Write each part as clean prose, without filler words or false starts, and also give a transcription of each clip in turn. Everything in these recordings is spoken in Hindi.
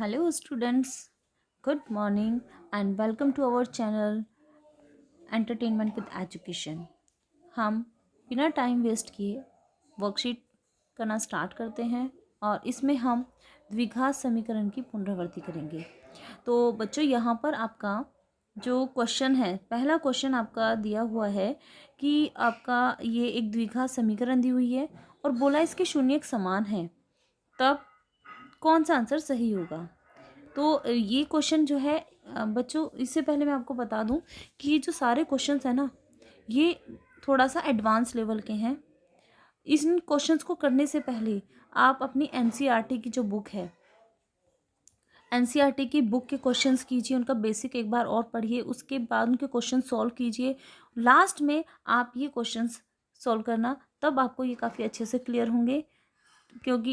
Hello, students. Good morning and welcome to our channel Entertainment with Education. हम बिना टाइम वेस्ट किए वर्कशीट करना स्टार्ट करते हैं और इसमें हम द्विघात समीकरण की पुनरावृत्ति करेंगे। तो बच्चों, यहाँ पर आपका जो क्वेश्चन है, पहला क्वेश्चन आपका दिया हुआ है कि आपका ये एक द्विघात समीकरण दी हुई है और बोला इसके शून्यक समान है, तब कौन सा आंसर सही होगा। तो ये क्वेश्चन जो है बच्चों, इससे पहले मैं आपको बता दूं कि ये जो सारे क्वेश्चंस हैं ना, ये थोड़ा सा एडवांस लेवल के हैं। इन क्वेश्चंस को करने से पहले आप अपनी एनसीईआरटी की जो बुक है, एनसीईआरटी की बुक के क्वेश्चंस कीजिए, उनका बेसिक एक बार और पढ़िए, उसके बाद उनके क्वेश्चन सॉल्व कीजिए। लास्ट में आप ये क्वेश्चंस सॉल्व करना, तब आपको ये काफ़ी अच्छे से क्लियर होंगे, क्योंकि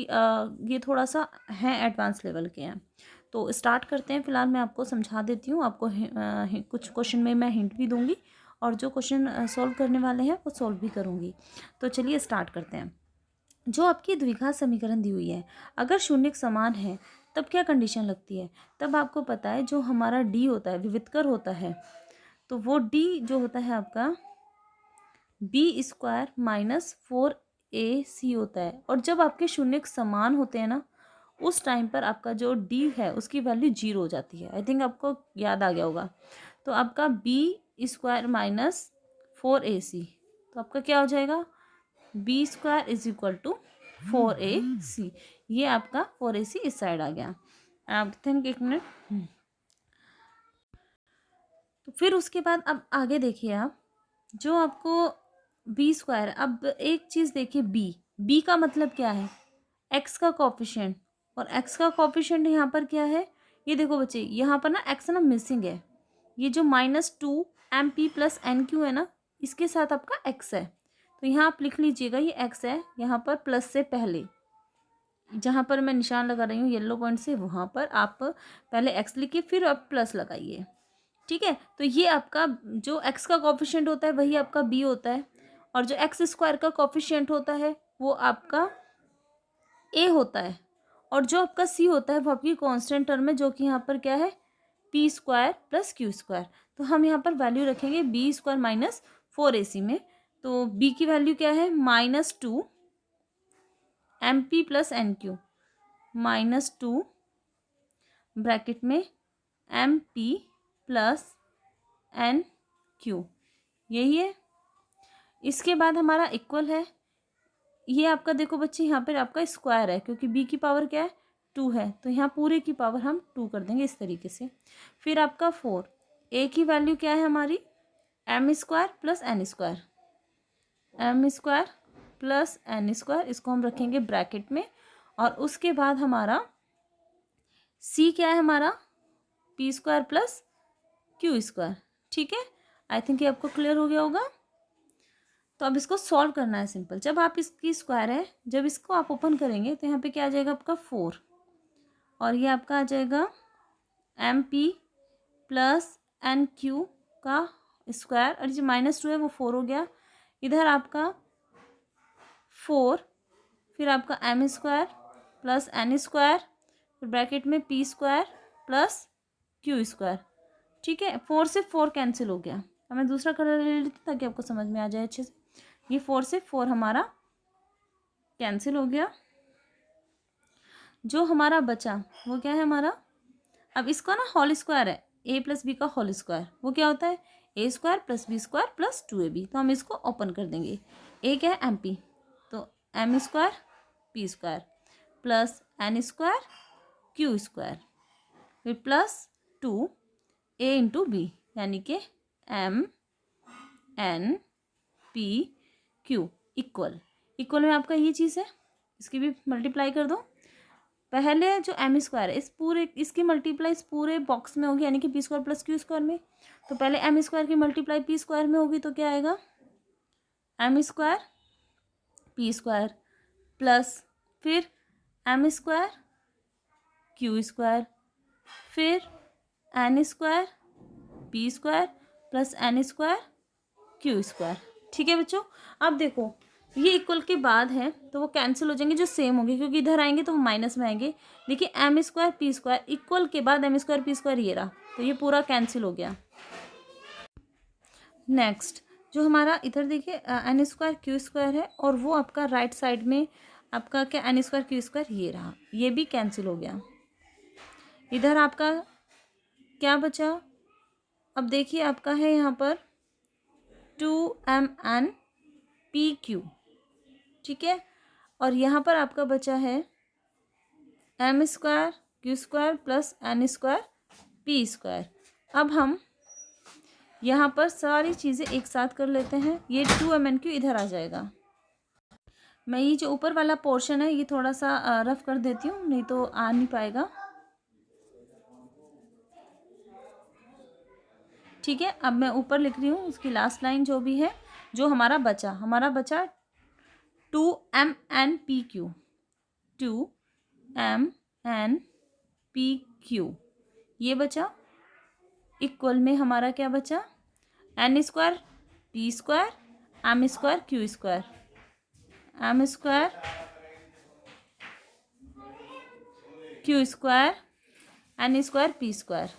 ये थोड़ा सा है एडवांस लेवल के हैं। तो स्टार्ट करते हैं। फिलहाल मैं आपको समझा देती हूँ, आपको कुछ क्वेश्चन में मैं हिंट भी दूंगी और जो क्वेश्चन सॉल्व करने वाले हैं वो सॉल्व भी करूँगी। तो चलिए स्टार्ट करते हैं। जो आपकी द्विघात समीकरण दी हुई है, अगर शून्यक समान है तब क्या कंडीशन लगती है। तब आपको पता है जो हमारा डी होता है, विवितकर होता है, तो वो डी जो होता है आपका b² माइनस 4ac होता है। और जब आपके शून्यक समान होते हैं ना, उस टाइम पर आपका जो d है उसकी वैल्यू 0 हो जाती है। आई थिंक आपको याद आ गया होगा। तो आपका b² माइनस 4ac, तो आपका क्या हो जाएगा, b² is equal to 4ac। ये आपका 4ac इस साइड आ गया। आई थिंक एक मिनट। तो फिर उसके बाद अब आगे देखिए आप, जो आपको b², अब एक चीज़ देखिए, b का मतलब क्या है, x का कोफिशिएंट। और x का कोफिशिएंट यहाँ पर क्या है, ये देखो बच्चे, यहाँ पर ना x ना मिसिंग है। ये जो -2mp + nq है ना, इसके साथ आपका x है। तो यहाँ आप लिख लीजिएगा, ये x है यहाँ पर प्लस से पहले, जहाँ पर मैं निशान लगा रही हूँ येलो पॉइंट से, वहाँ पर आप पहले x लिखिए, फिर आप प्लस लगाइए। ठीक है, तो ये आपका जो x का कोफिशिएंट होता है वही आपका b होता है, और जो x² का कोफिशिएंट होता है वो आपका a होता है, और जो आपका c होता है वो आपकी कांस्टेंट टर्म है, जो कि यहाँ पर क्या है, p² + q²। तो हम यहाँ पर वैल्यू रखेंगे b² माइनस 4ac में। तो b की वैल्यू क्या है, -2 mp + nq, -2 ब्रैकेट में mp + nq, यही है। इसके बाद हमारा इक्वल है, ये आपका देखो बच्चे, यहाँ पर आपका स्क्वायर है, क्योंकि b की पावर क्या है, 2 है, तो यहाँ पूरे की पावर हम 2 कर देंगे इस तरीके से। फिर आपका 4, a की वैल्यू क्या है हमारी, m² + n², m² + n², इसको हम रखेंगे ब्रैकेट में। और उसके बाद हमारा c क्या है हमारा, p² + q²। ठीक है, आई थिंक ये आपको क्लियर हो गया होगा। तो अब इसको सॉल्व करना है सिंपल। जब आप इसकी स्क्वायर है, जब इसको आप ओपन करेंगे तो यहाँ पे क्या आ जाएगा आपका 4, और ये आपका आ जाएगा mp + nq का स्क्वायर, और जो -2 है वो 4 हो गया। इधर आपका 4, फिर आपका m² + n², फिर ब्रैकेट में p² + q²। ठीक है, 4 से 4 कैंसिल हो गया। अब मैं दूसरा कलर ले लेती ताकि आपको समझ में आ जाए अच्छे से। ये 4 से 4 हमारा कैंसिल हो गया। जो हमारा बचा वो क्या है हमारा, अब इसका ना होल स्क्वायर है, a + b का होल स्क्वायर, वो क्या होता है, a² + b² + 2ab। तो हम इसको ओपन कर देंगे। a क्या है, mp, तो m² p² + n² q², फिर +2 a × b, यानी कि m n p q equal. Equal में आपका ये चीज़ है, इसकी भी मल्टीप्लाई कर दो। पहले जो m² है, इस पूरे, इसकी मल्टीप्लाई इस पूरे बॉक्स में होगी, यानी कि p² + q² में। तो पहले m² की मल्टीप्लाई p² में होगी, तो क्या आएगा, m² p² प्लस फिर m² q², फिर n² p² + n² q²। ठीक है बच्चों, अब देखो ये इक्वल के बाद है तो वो कैंसिल हो जाएंगे, जो सेम होंगे, क्योंकि इधर आएंगे तो वो माइनस में आएंगे। देखिए M square P square equal के बाद एम स्क्वायर पी स्क्वायर ये रहा, तो ये पूरा कैंसिल हो गया। नेक्स्ट जो हमारा इधर देखिए एन स्क्वायर क्यू स्क्वायर है, और वो आपका राइट साइड में आपका क्या एन स्क्वायर क्यू स्क्वायर ये रहा, ये भी कैंसिल हो गया। इधर आपका क्या बचा, अब देखिए आपका है यहाँ पर 2mn pq, ठीक है, और यहाँ पर आपका बचा है M square Q square plus N square P square. अब हम यहाँ पर सारी चीज़ें एक साथ कर लेते हैं, ये 2mn क्यू इधर आ जाएगा। मैं ये जो ऊपर वाला पोर्शन है ये थोड़ा सा रफ कर देती हूँ, नहीं तो आ नहीं पाएगा, ठीक है। अब मैं ऊपर लिख रही हूँ उसकी लास्ट लाइन जो भी है, जो हमारा बचा 2mn pq ये बचा। इक्वल में हमारा क्या बचा, N square P square M square Q square, M square Q square N square P square,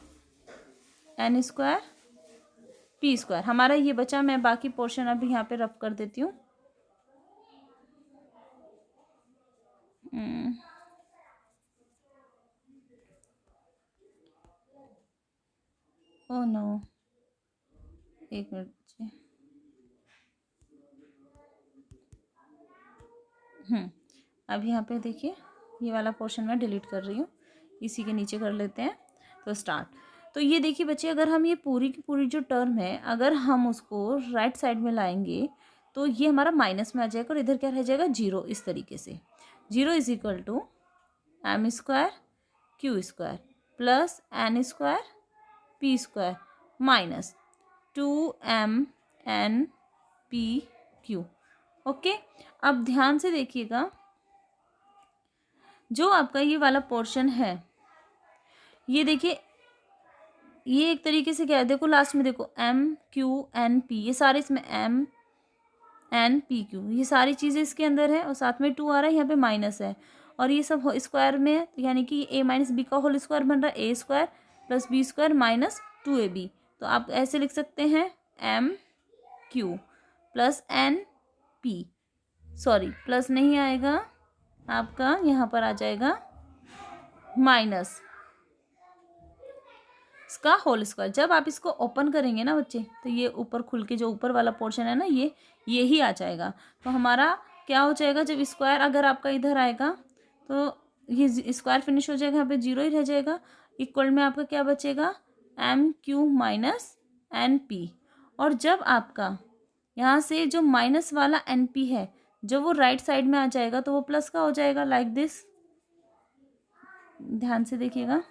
N square P square हमारा ये बचा। मैं बाकी पोर्शन अभी यहाँ पे रफ कर देती हूँ। ओह नो, एक मिनट बच्चे। अब यहाँ पे देखिए ये वाला पोर्शन मैं डिलीट कर रही हूँ, इसी के नीचे कर लेते हैं। तो स्टार्ट, तो ये देखिए बच्चे, अगर हम ये पूरी की पूरी जो टर्म है अगर हम उसको राइट साइड में लाएंगे तो ये हमारा माइनस में आ जाएगा, और इधर क्या रह जाएगा, जीरो। इस तरीके से 0 is equal to M square Q square plus N square P square minus 2mn pq। Okay, अब ध्यान से देखिएगा, जो आपका ये वाला पोर्शन है ये देखिए, ये एक तरीके से क्या है, देखो लास्ट में देखो MQNP, ये सारे इसमें MNPQ, ये सारी चीज़ें इसके अंदर है, और साथ में 2 आ रहा है, यहाँ पे माइनस है, और ये सब स्क्वायर में है, तो यानी कि a माइनस बी का होल स्क्वायर बन रहा है, a square plus B square minus 2ab। तो आप ऐसे लिख सकते हैं MQ plus NP, sorry plus नहीं आएगा आपका, यहाँ पर आ जाएगा माइनस इसका होल स्क्वायर। जब आप इसको ओपन करेंगे ना बच्चे, तो ये ऊपर खुल के जो ऊपर वाला पोर्शन है ना ये ही आ जाएगा। तो हमारा क्या हो जाएगा, जब स्क्वायर अगर आपका इधर आएगा तो ये स्क्वायर फिनिश हो जाएगा, यहाँ पे 0 ही रह जाएगा। इक्वल में आपका क्या बचेगा, MQ माइनस NP, और जब आपका यहाँ से जो माइनस वाला NP है जब वो राइट साइड में आ जाएगा तो वो प्लस का हो जाएगा, लाइक दिस। ध्यान से देखिएगा,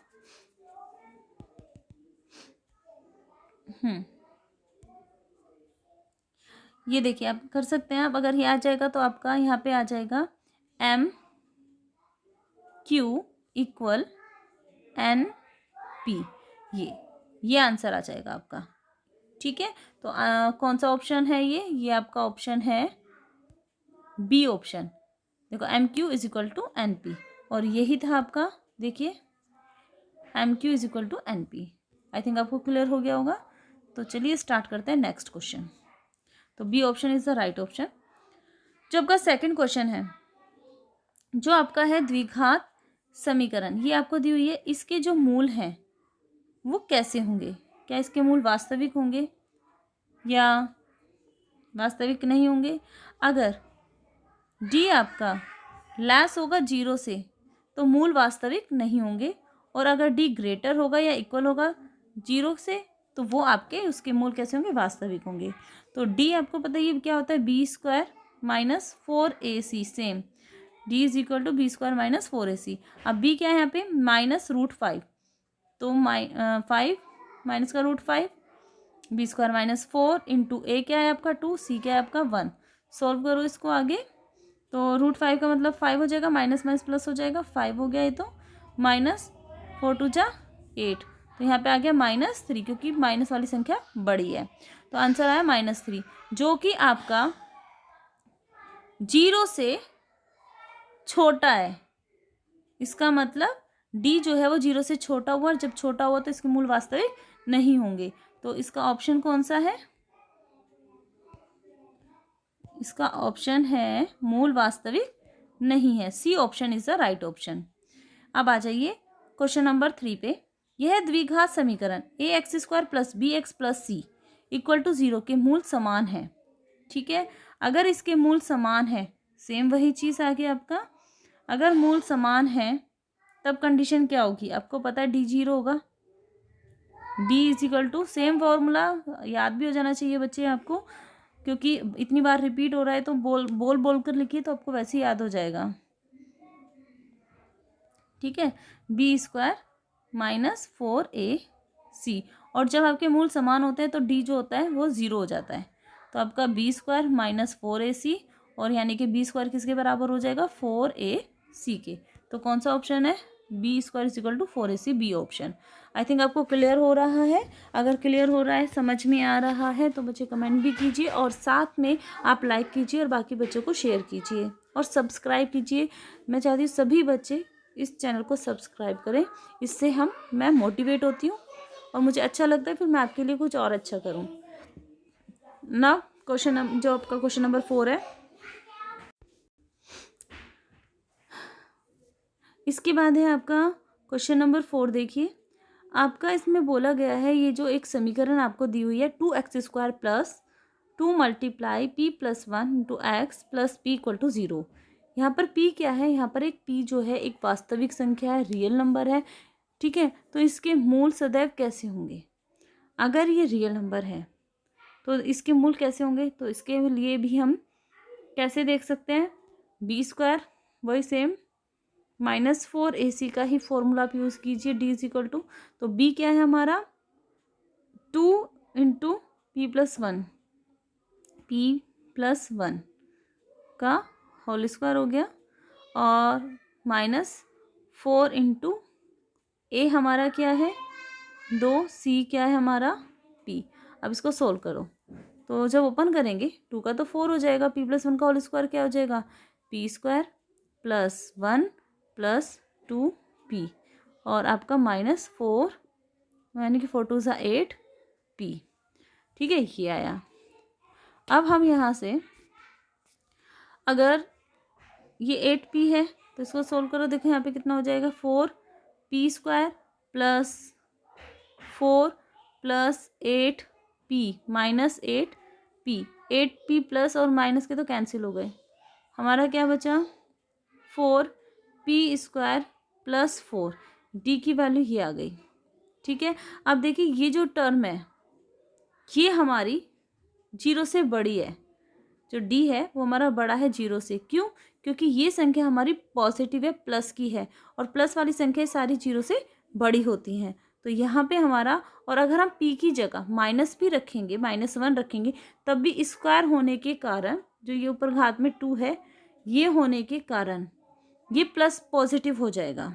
ये देखिए आप कर सकते हैं। आप अगर ये आ जाएगा तो आपका यहाँ पे आ जाएगा MQ इक्वल NP, ये आंसर आ जाएगा आपका, ठीक है। तो कौन सा ऑप्शन है ये आपका ऑप्शन है बी ऑप्शन। देखो MQ is equal to NP, और यही था आपका, देखिए MQ is equal to NP। I think आपको क्लियर हो गया होगा। तो चलिए स्टार्ट करते हैं नेक्स्ट क्वेश्चन। तो B option is the right option. जो आपका सेकंड क्वेश्चन है, जो आपका है द्विघात समीकरण, ये आपको दी हुई है, इसके जो मूल हैं वो कैसे होंगे, क्या इसके मूल वास्तविक होंगे या वास्तविक नहीं होंगे। अगर डी आपका लेस होगा 0 से तो मूल वास्तविक नहीं होंगे, और अगर डी ग्रेटर होगा या इक्वल होगा 0 से तो वो आपके उसके मूल कैसे होंगे, वास्तविक होंगे। तो डी आपको पता है क्या होता है, B square minus 4ac, same D is equal to B square minus 4ac। अब बी क्या है यहाँ पे, -√5, तो 5 माइनस का √5, बी स्क्वायर माइनस 4 इंटू ए क्या है आपका 2, सी क्या है आपका 1। सॉल्व करो इसको आगे, तो √5 का मतलब 5 हो जाएगा, माइनस माइनस प्लस हो जाएगा, 5 हो गया ये, तो -4 2 जा 8, तो यहाँ पे आ गया -3, क्योंकि माइनस वाली संख्या बड़ी है। तो आंसर आया -3, जो कि आपका 0 से छोटा है, इसका मतलब डी जो है वो 0 से छोटा हुआ, और जब छोटा हुआ तो इसके मूल वास्तविक नहीं होंगे। तो इसका ऑप्शन कौन सा है? इसका ऑप्शन है मूल वास्तविक नहीं है, C option is the right option. अब आ जाइए क्वेश्चन नंबर 3 पे। यह द्विघात समीकरण a x square plus b x plus c equal to 0 के मूल समान है। ठीक है, अगर इसके मूल समान है, सेम वही चीज़ आ गया आपका। अगर मूल समान है तब कंडीशन क्या होगी? आपको पता है डी 0 होगा। D is equal to, same formula याद भी हो जाना चाहिए बच्चे आपको, क्योंकि इतनी बार रिपीट हो रहा है तो बोल बोल कर लिखिए तो आपको वैसे ही याद हो जाएगा। ठीक है, बी स्क्वायर माइनस 4ac, और जब आपके मूल समान होते हैं तो डी जो होता है वो 0 हो जाता है। तो आपका बी स्क्वायर माइनस 4ac, और यानी कि बी स्क्वायर किसके बराबर हो जाएगा? 4ac के। तो कौन सा ऑप्शन है? B square is equal to 4ac, B option. I think आपको क्लियर हो रहा है। अगर क्लियर हो रहा है, समझ में आ रहा है, तो बच्चे कमेंट भी कीजिए, और साथ में आप लाइक कीजिए और बाकी बच्चों को शेयर कीजिए और सब्सक्राइब कीजिए। मैं चाहती हूँ सभी बच्चे इस चैनल को सब्सक्राइब करें, इससे मैं मोटिवेट होती हूँ और मुझे अच्छा लगता है, फिर मैं आपके लिए कुछ और अच्छा करूँ ना। क्वेश्चन जो आपका क्वेश्चन नंबर 4 है, इसके बाद है आपका क्वेश्चन नंबर 4। देखिए, आपका इसमें बोला गया है, ये जो एक समीकरण आपको दी हुई है 2x² plus 2 multiply p plus 1 into X plus p equal to 0। यहाँ पर p क्या है? यहाँ पर एक p जो है एक वास्तविक संख्या है, रियल नंबर है। ठीक है, तो इसके मूल सदैव कैसे होंगे? अगर ये रियल नंबर है तो इसके मूल कैसे होंगे? तो इसके लिए भी हम कैसे देख सकते हैं? बी स्क्वायर वही सेम -4ac का ही फॉर्मूला आप यूज़ कीजिए, डी इज इक्वल टू, तो बी क्या है हमारा? 2 इंटू पी प्लस 1, p+1 का होल स्क्वायर हो गया, और -4 इंटू ए हमारा क्या है? 2, सी क्या है हमारा? p। अब इसको सोल्व करो, तो जब ओपन करेंगे 2 का तो 4 हो जाएगा, p+1 का होल स्क्वायर क्या हो जाएगा? p² प्लस 1 प्लस 2p, और आपका -4 यानी कि 4 2 सा 8p। ठीक है, ये आया। अब हम यहाँ से अगर ये 8p है तो इसको सोल्व करो, देखो यहाँ पे कितना हो जाएगा? 4p² plus 4 plus 8p minus 8p, 8p plus और माइनस के तो कैंसिल हो गए, हमारा क्या बचा? 4p² प्लस 4, डी की वैल्यू ये आ गई। ठीक है, अब देखिए ये जो टर्म है ये हमारी 0 से बड़ी है, जो डी है वो हमारा बड़ा है 0 से। क्यों? क्योंकि ये संख्या हमारी पॉजिटिव है, प्लस की है, और प्लस वाली संख्या सारी 0 से बड़ी होती हैं। तो यहाँ पे हमारा, और अगर हम p की जगह माइनस भी रखेंगे, -1 रखेंगे, तब भी स्क्वायर होने के कारण, जो ये ऊपर घात में 2 है, ये होने के कारण ये प्लस पॉजिटिव हो जाएगा।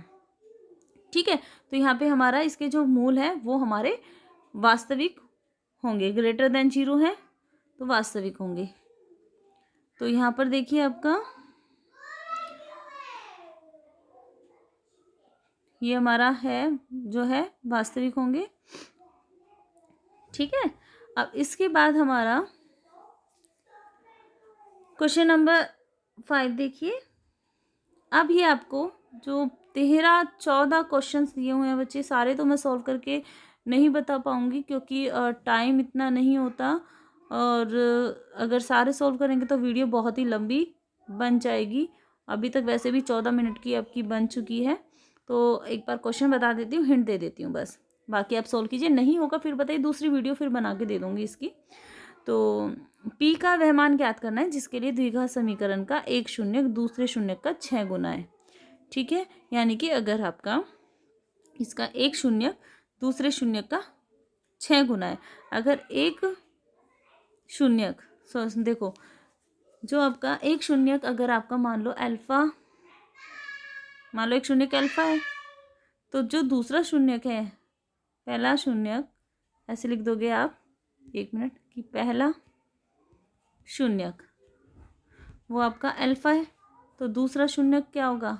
ठीक है, तो यहाँ पे हमारा इसके जो मूल है वो हमारे वास्तविक होंगे, ग्रेटर देन 0 है तो वास्तविक होंगे। तो यहाँ पर देखिए आपका ये हमारा है जो है वास्तविक होंगे। ठीक है, अब इसके बाद हमारा क्वेश्चन नंबर 5 देखिए। अब ये आपको जो 13-14 क्वेश्चंस दिए हुए हैं बच्चे, सारे तो मैं सॉल्व करके नहीं बता पाऊँगी क्योंकि टाइम इतना नहीं होता, और अगर सारे सॉल्व करेंगे तो वीडियो बहुत ही लंबी बन जाएगी। अभी तक वैसे भी 14 मिनट की आपकी बन चुकी है, तो एक बार क्वेश्चन बता देती हूँ, हिंट दे देती हूँ बस, बाकी आप सॉल्व कीजिए। नहीं होगा फिर बताइए, दूसरी वीडियो फिर बना के दे दूँगी इसकी। तो p का वह मान ज्ञात करना है जिसके लिए द्विघात समीकरण का एक शून्य दूसरे शून्य का 6 गुना है। ठीक है, यानी कि अगर आपका इसका एक शून्य दूसरे शून्य का 6 गुना है, अगर एक शून्यक, देखो जो आपका एक शून्यक, अगर आपका मान लो अल्फा, मान लो एक शून्यक अल्फा है, तो जो दूसरा शून्यक है, पहला शून्यक ऐसे लिख दोगे आप, 1 मिनट, कि पहला शून्यक वो आपका अल्फ़ा है, तो दूसरा शून्यक क्या होगा,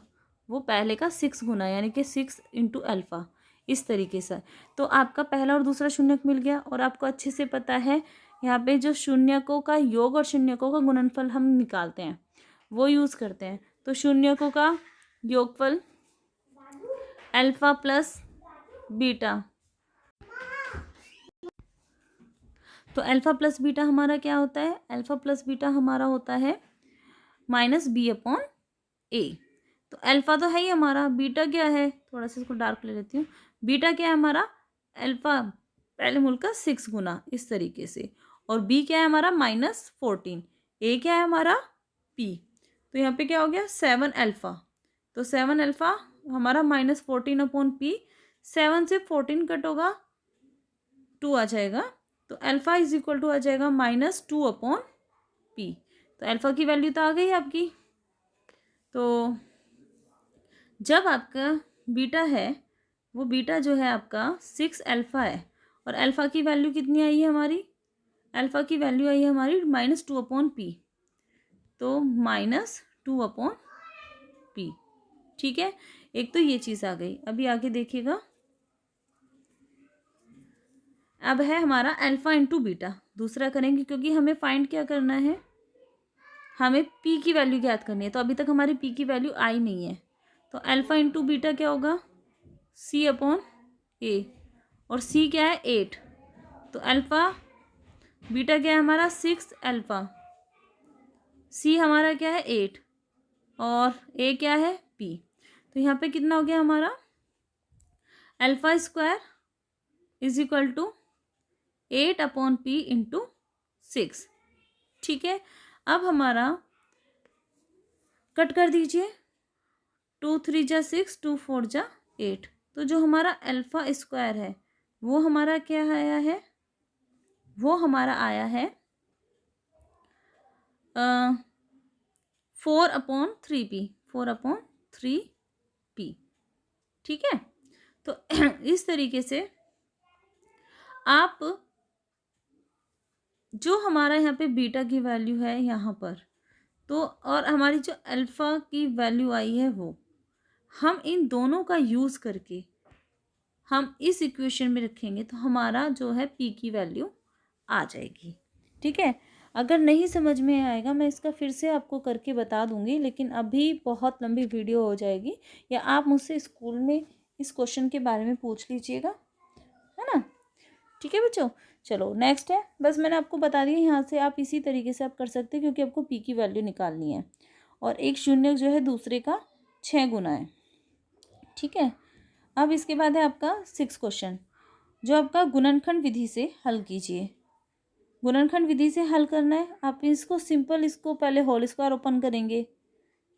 वो पहले का 6 गुना, यानी कि 6 इंटू अल्फ़ा, इस तरीके से। तो आपका पहला और दूसरा शून्यक मिल गया। और आपको अच्छे से पता है यहाँ पे जो शून्यकों का योग और शून्यकों का गुणनफल हम निकालते हैं वो यूज़ करते हैं। तो शून्यकों का योगफल अल्फ़ा प्लस बीटा, तो अल्फ़ा प्लस बीटा हमारा क्या होता है, अल्फ़ा प्लस बीटा हमारा होता है माइनस बी अपॉन ए। तो अल्फ़ा तो है ही हमारा, बीटा क्या है, थोड़ा सा इसको डार्क ले लेती हूँ। बीटा क्या है हमारा, अल्फ़ा पहले मूल का 6 गुना, इस तरीके से। और बी क्या है हमारा -14, ए क्या है हमारा पी। तो यहाँ पे क्या हो गया 7 अल्फ़ा, तो 7 अल्फ़ा हमारा -14 अपॉन पी। 7 से 14 कट होगा, 2 आ जाएगा, तो अल्फ़ा इज इक्वल टू आ जाएगा -2 अपॉन पी। तो अल्फ़ा की वैल्यू तो आ गई आपकी। तो जब आपका बीटा है, वो बीटा जो है आपका 6 अल्फ़ा है, और अल्फ़ा की वैल्यू कितनी आई है हमारी, अल्फ़ा की वैल्यू आई है हमारी -2 अपॉन पी, तो -2 अपॉन पी। ठीक है, एक तो ये चीज़ आ गई। अभी आगे देखिएगा, अब है हमारा अल्फ़ा इंटू बीटा, दूसरा करेंगे क्योंकि हमें फाइंड क्या करना है, हमें पी की वैल्यू ज्ञात करनी है। तो अभी तक हमारी पी की वैल्यू आई नहीं है, तो अल्फ़ा इंटू बीटा क्या होगा, सी अपॉन ए, और सी क्या है 8, तो अल्फ़ा बीटा क्या है हमारा 6 अल्फ़ा, सी हमारा क्या है 8, और ए क्या है पी। तो यहाँ पे कितना हो गया हमारा, alpha square is equal to 8 upon P into 6। ठीक है, अब हमारा कट कर दीजिए, 2 3 जा 6, 2 4 जा 8। तो जो हमारा अल्फ़ा स्क्वायर है वो हमारा क्या आया है, वो हमारा आया है 4 अपॉन 3p, 4 अपॉन 3p। ठीक है, तो इस तरीके से आप जो हमारा यहाँ पे बीटा की वैल्यू है यहाँ पर, तो और हमारी जो अल्फ़ा की वैल्यू आई है वो, हम इन दोनों का यूज़ करके हम इस इक्वेशन में रखेंगे तो हमारा जो है पी की वैल्यू आ जाएगी। ठीक है, अगर नहीं समझ में आएगा मैं इसका फिर से आपको करके बता दूंगी, लेकिन अभी बहुत लंबी वीडियो हो जाएगी, या आप मुझसे स्कूल में इस क्वेश्चन के बारे में पूछ लीजिएगा, है ना। ठीक है बच्चों, चलो नेक्स्ट है, बस मैंने आपको बता दिया, यहाँ से आप इसी तरीके से आप कर सकते हैं क्योंकि आपको पी की वैल्यू निकालनी है, और एक शून्य जो है दूसरे का 6 गुना है। ठीक है, अब इसके बाद है आपका 6 क्वेश्चन, जो आपका गुणनखंड विधि से हल कीजिए। गुणनखंड विधि से हल करना है, आप इसको सिंपल, इसको पहले होल स्क्वायर ओपन करेंगे,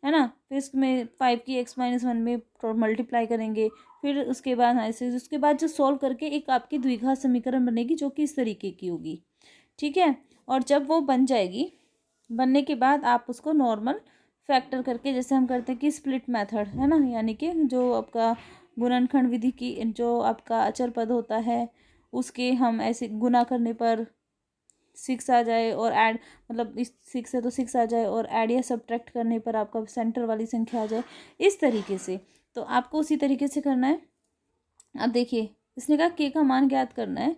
है ना, फिर इसमें 5 की x-1 में मल्टीप्लाई करेंगे, फिर उसके बाद ऐसे, उसके बाद जो सॉल्व करके एक आपकी द्विघात समीकरण बनेगी जो कि इस तरीके की होगी। ठीक है, और जब वो बन जाएगी, बनने के बाद आप उसको नॉर्मल फैक्टर करके, जैसे हम करते हैं कि स्प्लिट मेथड, है ना, यानी कि जो आपका गुणनखंड विधि की जो आपका अचर पद होता है उसके हम ऐसे गुना करने पर 6 आ जाए, और ऐड मतलब इस 6 है तो 6 आ जाए, और ऐड या सब्ट्रैक्ट करने पर आपका सेंटर वाली संख्या आ जाए, इस तरीके से। तो आपको उसी तरीके से करना है। अब देखिए, इसने कहा के का मान ज्ञात करना है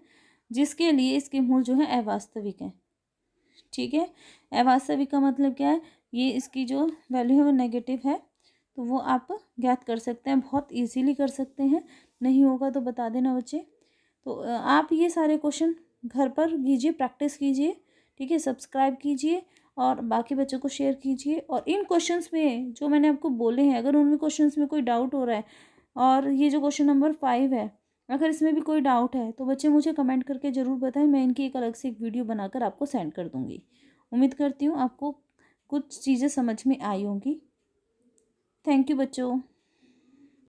जिसके लिए इसके मूल जो है अवास्तविक है। ठीक है, अवास्तविक का मतलब क्या है, ये इसकी जो वैल्यू है वो नेगेटिव है, तो वो आप ज्ञात कर सकते हैं, बहुत इजीली कर सकते हैं, नहीं होगा तो बता देना बच्चे। तो आप ये सारे क्वेश्चन घर पर कीजिए, प्रैक्टिस कीजिए। ठीक है, सब्सक्राइब कीजिए और बाकी बच्चों को शेयर कीजिए, और इन क्वेश्चंस में जो मैंने आपको बोले हैं, अगर उनमें क्वेश्चंस में कोई डाउट हो रहा है, और ये जो क्वेश्चन नंबर 5 है, अगर इसमें भी कोई डाउट है तो बच्चे मुझे कमेंट करके ज़रूर बताएं, मैं इनकी एक अलग से एक वीडियो बनाकर आपको सेंड कर दूँगी। उम्मीद करती हूँ आपको कुछ चीज़ें समझ में आई होंगी। थैंक यू बच्चों।